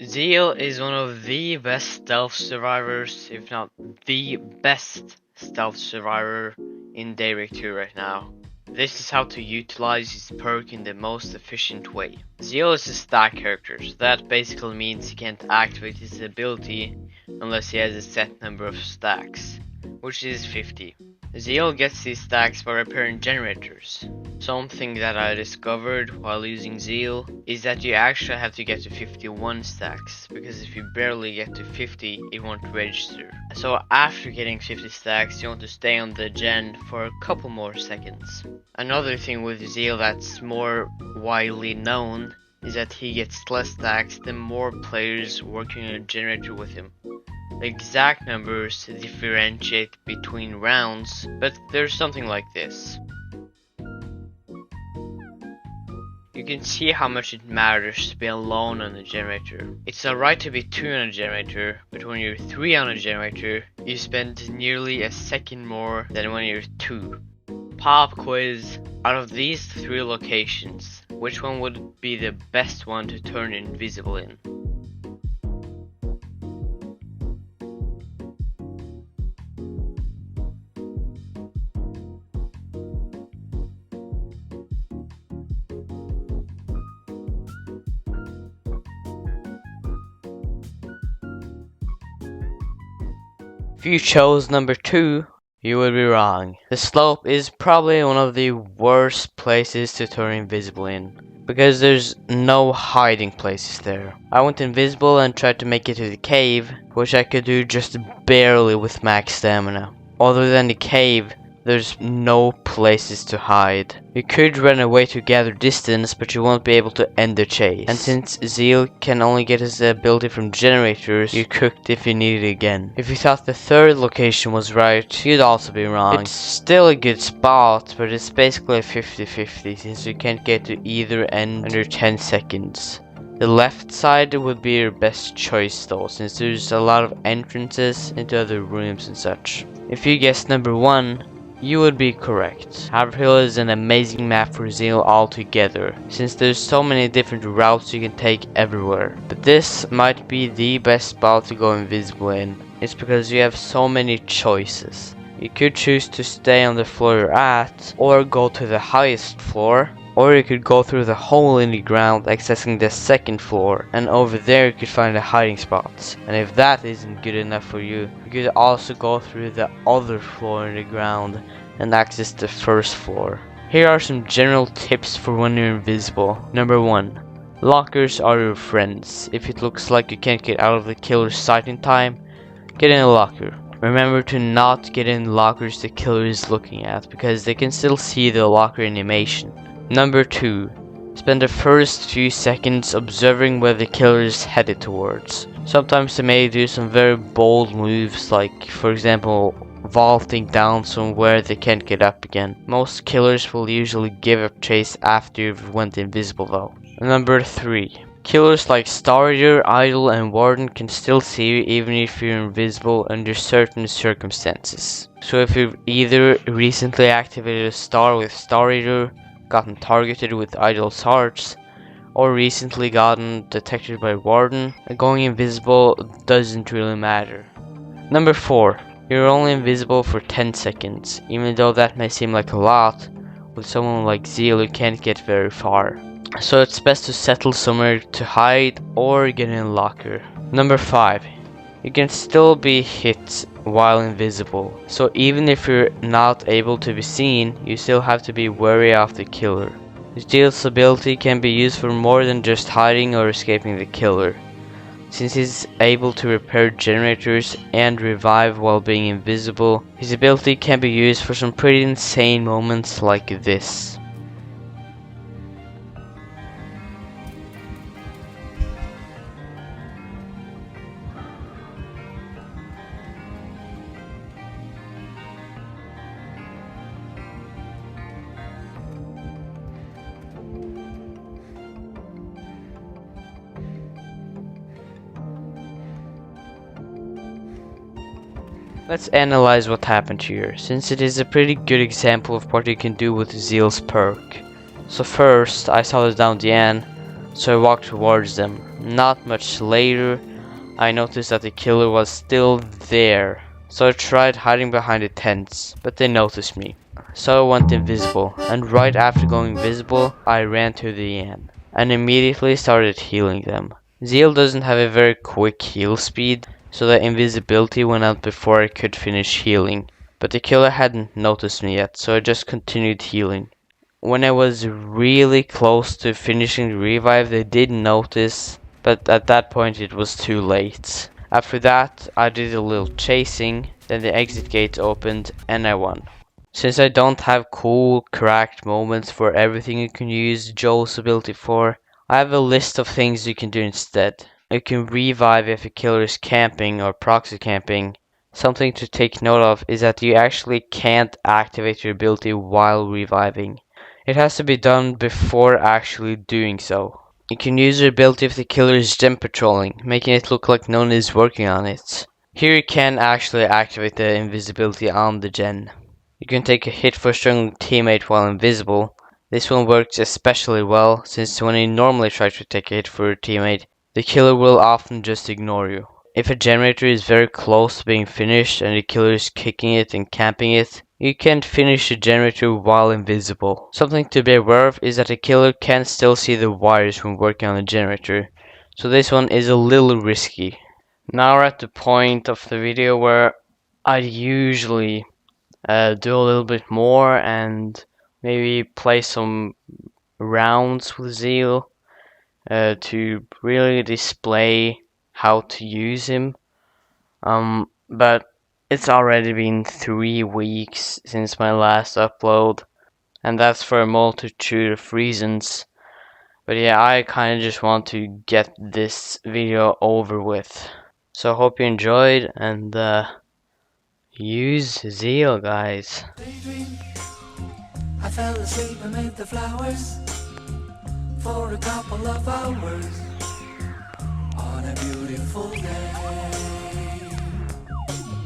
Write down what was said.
Zeal is one of the best stealth survivors, if not the best stealth survivor in Daybreak 2 right now. This is how to utilize his perk in the most efficient way. Zeal is a stack character, so that basically means he can't activate his ability unless he has a set number of stacks, which is 50. Zeal gets these stacks by repairing generators. Something that I discovered while using Zeal is that you actually have to get to 51 stacks, because if you barely get to 50 it won't register. So after getting 50 stacks you want to stay on the gen for a couple more seconds. Another thing with Zeal that's more widely known is that he gets less stacks the more players working on a generator with him. The exact numbers differentiate between rounds, but there's something like this. You can see how much it matters to be alone on a generator. It's alright to be 2 on a generator, but when you're 3 on a generator, you spend nearly a second more than when you're 2. Pop quiz. Out of these 3 locations, which one would be the best one to turn invisible in? If you chose number 2, you would be wrong. The slope is probably one of the worst places to turn invisible in, because there's no hiding places there. I went invisible and tried to make it to the cave, which I could do just barely with max stamina. Other than the cave, there's no places to hide. You could run away to gather distance, but you won't be able to end the chase. And since Zeal can only get his ability from generators, you're cooked if you need it again. If you thought the 3rd location was right, you'd also be wrong. It's still a good spot, but it's basically a 50-50 since you can't get to either end under 10 seconds. The left side would be your best choice though, since there's a lot of entrances into other rooms and such. If you guessed number 1, you would be correct. Haverhill is an amazing map for Zeal altogether, since there's so many different routes you can take everywhere. But this might be the best spot to go invisible in. It's because you have so many choices. You could choose to stay on the floor you're at, or go to the highest floor, or you could go through the hole in the ground accessing the 2nd floor, and over there you could find the hiding spots. And if that isn't good enough for you, you could also go through the other floor in the ground and access the 1st floor. Here are some general tips for when you're invisible. Number 1. Lockers are your friends. If it looks like you can't get out of the killer's sight in time, get in a locker. Remember to not get in lockers the killer is looking at, because they can still see the locker animation. Number 2. Spend the first few seconds observing where the killer is headed towards. Sometimes they may do some very bold moves, like for example vaulting down somewhere they can't get up again. Most killers will usually give up chase after you've went invisible though. Number 3. Killers like Star Eater, Idol and Warden can still see you even if you're invisible under certain circumstances. So if you've either recently activated a star with Star Eater, gotten targeted with Idol's hearts, or recently gotten detected by Warden, going invisible doesn't really matter. Number 4. You're only invisible for 10 seconds, even though that may seem like a lot. With someone like Zeal you can't get very far. So it's best to settle somewhere to hide or get in a locker. Number 5. You can still be hit while invisible, so even if you're not able to be seen, you still have to be wary of the killer. Zeal's ability can be used for more than just hiding or escaping the killer. Since he's able to repair generators and revive while being invisible, his ability can be used for some pretty insane moments like this. Let's analyze what happened here, since it is a pretty good example of what you can do with Zeal's perk. So first, I saw this down the end, so I walked towards them. Not much later, I noticed that the killer was still there. So I tried hiding behind the tents, but they noticed me. So I went invisible, and right after going invisible, I ran to the inn, and immediately started healing them. Zeal doesn't have a very quick heal speed, so the invisibility went out before I could finish healing. But the killer hadn't noticed me yet, so I just continued healing. When I was really close to finishing the revive, they did notice, but at that point it was too late. After that, I did a little chasing, then the exit gate opened and I won. Since I don't have cool, cracked moments for everything you can use Joel's ability for, I have a list of things you can do instead. You can revive if a killer is camping or proxy camping. Something to take note of is that you actually can't activate your ability while reviving. It has to be done before actually doing so. You can use your ability if the killer is gem patrolling, making it look like no one is working on it. Here you can actually activate the invisibility on the gen. You can take a hit for a struggling teammate while invisible. This one works especially well, since when you normally try to take a hit for your teammate, the killer will often just ignore you. If a generator is very close to being finished and the killer is kicking it and camping it, you can finish the generator while invisible. Something to be aware of is that the killer can still see the wires when working on the generator, so this one is a little risky. Now we're at the point of the video where I usually do a little bit more and maybe play some rounds with Zeal to really display how to use him. But it's already been 3 weeks since my last upload, and that's for a multitude of reasons. But yeah, I kind of just want to get this video over with. So I hope you enjoyed, and use Zeal, guys. Daydream. I fell asleep amid the flowers for a couple of hours.